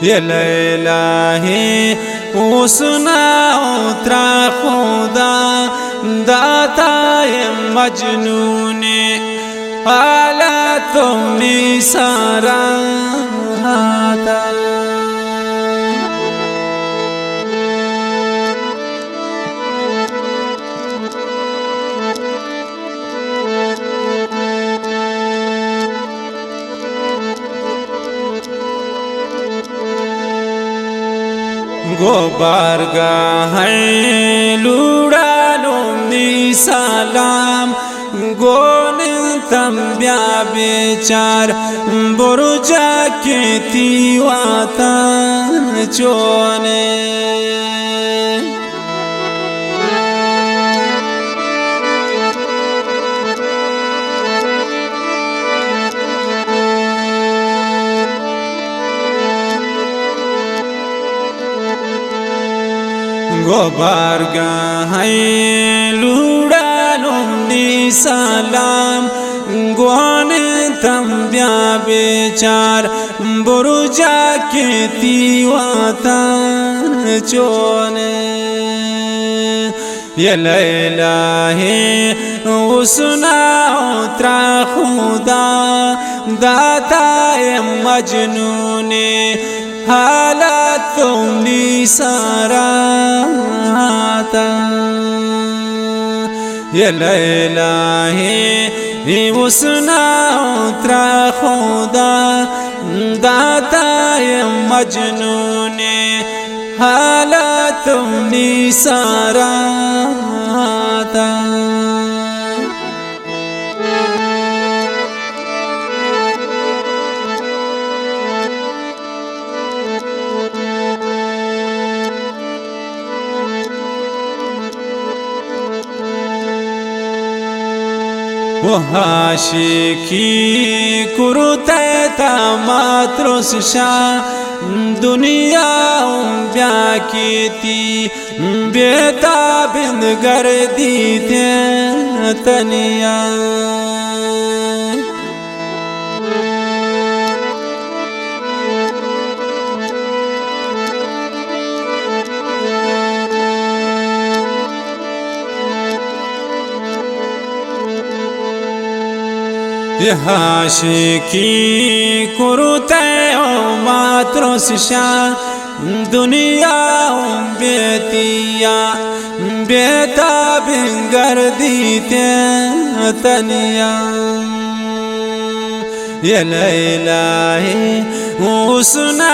ये लैला है उसना उतरा खुदा दाता ये मजनूने आला तुमने सारा हाथा गोबारगाह लुड़ालुमनी सलाम गोन तंब्या बेचार बुरुजा के तीवाता चोने गोबारगाह लुड़ालुमनी सलाम गोन तंब्या बेचार बुरुजा के तीवाता चोने ये लैला है उसना उतरा खुदा दाता ये मजनूने हालात तुमने सारा हाथा ये लैला है उसना उतरा खुदा दाता ये मजनूने हालात तुमने सारा हाथा वो आशिकी कुरुते मातृषा दुनिया ब्या की ती बेता बिंद कर दी थे तनिया आशिकी कुरुते मातृषा दुनिया बेतिया बेता बिंगर दीते तनिया ये लैला है उसना